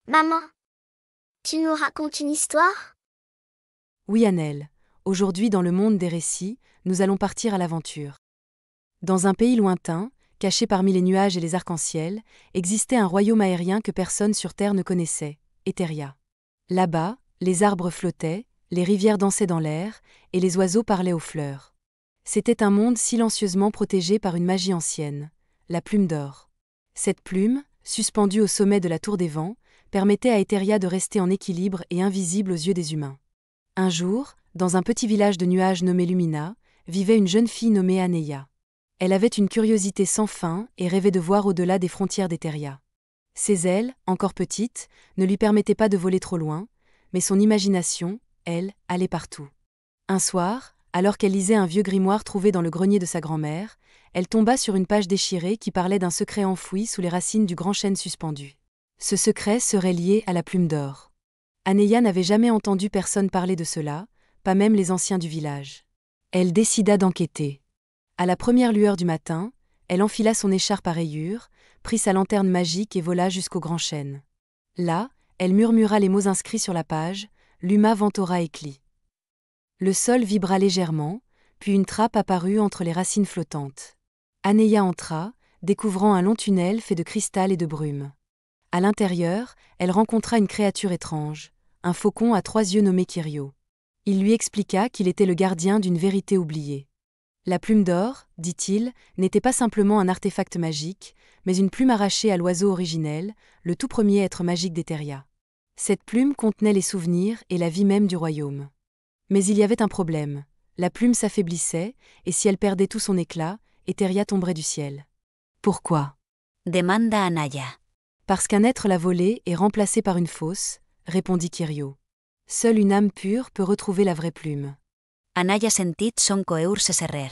Maman, tu nous racontes une histoire? Oui Annelle, aujourd'hui dans le monde des récits, nous allons partir à l'aventure. Dans un pays lointain, caché parmi les nuages et les arcs-en-ciel, existait un royaume aérien que personne sur Terre ne connaissait, Etheria. Là-bas, les arbres flottaient, les rivières dansaient dans l'air, et les oiseaux parlaient aux fleurs. C'était un monde silencieusement protégé par une magie ancienne, la plume d'or. Cette plume, suspendue au sommet de la tour des vents, permettait à Etheria de rester en équilibre et invisible aux yeux des humains. Un jour, dans un petit village de nuages nommé Lumina, vivait une jeune fille nommée Aneia. Elle avait une curiosité sans fin et rêvait de voir au-delà des frontières d'Etheria. Ses ailes, encore petites, ne lui permettaient pas de voler trop loin, mais son imagination, elle, allait partout. Un soir, alors qu'elle lisait un vieux grimoire trouvé dans le grenier de sa grand-mère, elle tomba sur une page déchirée qui parlait d'un secret enfoui sous les racines du grand chêne suspendu. Ce secret serait lié à la plume d'or. Aneia n'avait jamais entendu personne parler de cela, pas même les anciens du village. Elle décida d'enquêter. À la première lueur du matin, elle enfila son écharpe à rayures, prit sa lanterne magique et vola jusqu'au grand chêne. Là, elle murmura les mots inscrits sur la page, Luma Ventora Ecli. Le sol vibra légèrement, puis une trappe apparut entre les racines flottantes. Aneia entra, découvrant un long tunnel fait de cristal et de brume. À l'intérieur, elle rencontra une créature étrange, un faucon à 3 yeux nommé Kirio. Il lui expliqua qu'il était le gardien d'une vérité oubliée. La plume d'or, dit-il, n'était pas simplement un artefact magique, mais une plume arrachée à l'oiseau originel, le tout premier être magique d'Etheria. Cette plume contenait les souvenirs et la vie même du royaume. Mais il y avait un problème. La plume s'affaiblissait, et si elle perdait tout son éclat, Etheria tomberait du ciel. Pourquoi? Demanda Anaya. Parce qu'un être l'a volée et remplacée par une fausse, répondit Kirio. Seule une âme pure peut retrouver la vraie plume. Anaya sentit son coeur se serrer.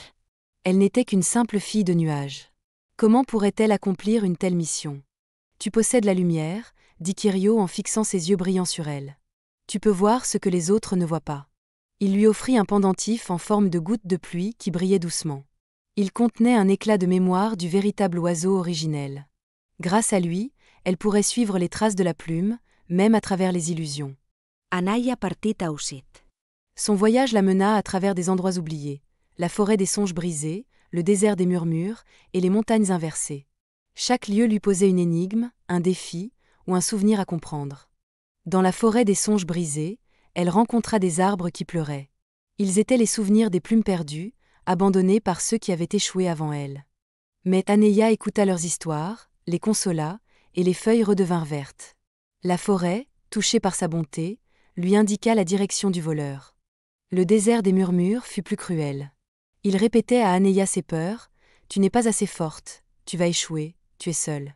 Elle n'était qu'une simple fille de nuages. Comment pourrait-elle accomplir une telle mission? Tu possèdes la lumière, dit Kirio en fixant ses yeux brillants sur elle. Tu peux voir ce que les autres ne voient pas. Il lui offrit un pendentif en forme de goutte de pluie qui brillait doucement. Il contenait un éclat de mémoire du véritable oiseau originel. Grâce à lui, elle pourrait suivre les traces de la plume, même à travers les illusions. Anaya partit ausit. Son voyage la mena à travers des endroits oubliés, la forêt des songes brisés, le désert des murmures et les montagnes inversées. Chaque lieu lui posait une énigme, un défi ou un souvenir à comprendre. Dans la forêt des songes brisés, elle rencontra des arbres qui pleuraient. Ils étaient les souvenirs des plumes perdues, abandonnées par ceux qui avaient échoué avant elle. Mais Aneia écouta leurs histoires, les consola, et les feuilles redevinrent vertes. La forêt, touchée par sa bonté, lui indiqua la direction du voleur. Le désert des murmures fut plus cruel. Il répétait à Aneia ses peurs, « Tu n'es pas assez forte, tu vas échouer, tu es seule. »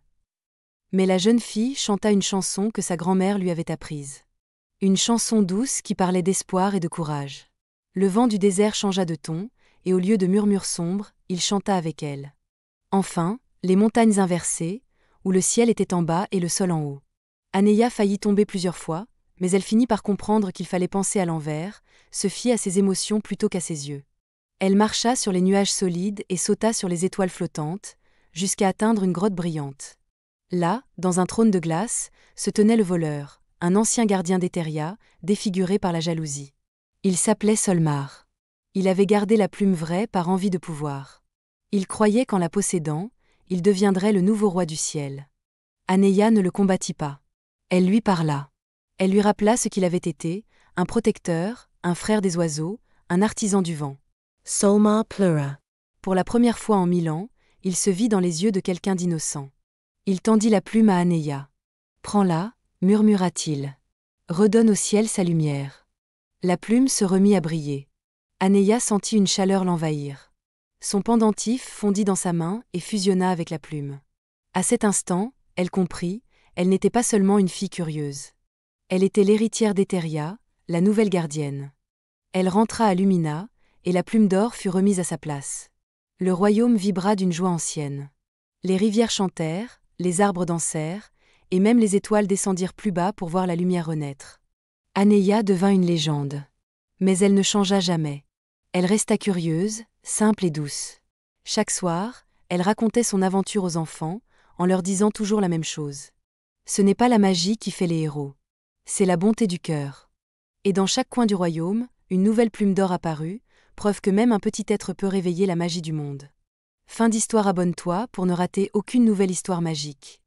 Mais la jeune fille chanta une chanson que sa grand-mère lui avait apprise. Une chanson douce qui parlait d'espoir et de courage. Le vent du désert changea de ton, et au lieu de murmures sombres, il chanta avec elle. Enfin, les montagnes inversées, où le ciel était en bas et le sol en haut. Aneia faillit tomber plusieurs fois, mais elle finit par comprendre qu'il fallait penser à l'envers, se fier à ses émotions plutôt qu'à ses yeux. Elle marcha sur les nuages solides et sauta sur les étoiles flottantes, jusqu'à atteindre une grotte brillante. Là, dans un trône de glace, se tenait le voleur, un ancien gardien d'Etheria, défiguré par la jalousie. Il s'appelait Solmar. Il avait gardé la plume vraie par envie de pouvoir. Il croyait qu'en la possédant, il deviendrait le nouveau roi du ciel. Aneia ne le combattit pas. Elle lui parla. Elle lui rappela ce qu'il avait été, un protecteur, un frère des oiseaux, un artisan du vent. Solmar pleura. Pour la première fois en 1000 ans, il se vit dans les yeux de quelqu'un d'innocent. Il tendit la plume à Aneia. « Prends-la, murmura-t-il. Redonne au ciel sa lumière. » La plume se remit à briller. Aneia sentit une chaleur l'envahir. Son pendentif fondit dans sa main et fusionna avec la plume. À cet instant, elle comprit, elle n'était pas seulement une fille curieuse. Elle était l'héritière d'Etheria, la nouvelle gardienne. Elle rentra à Lumina, et la plume d'or fut remise à sa place. Le royaume vibra d'une joie ancienne. Les rivières chantèrent, les arbres dansèrent, et même les étoiles descendirent plus bas pour voir la lumière renaître. Aneia devint une légende. Mais elle ne changea jamais. Elle resta curieuse, simple et douce. Chaque soir, elle racontait son aventure aux enfants, en leur disant toujours la même chose. Ce n'est pas la magie qui fait les héros. C'est la bonté du cœur. Et dans chaque coin du royaume, une nouvelle plume d'or apparut, preuve que même un petit être peut réveiller la magie du monde. Fin d'histoire, abonne-toi pour ne rater aucune nouvelle histoire magique.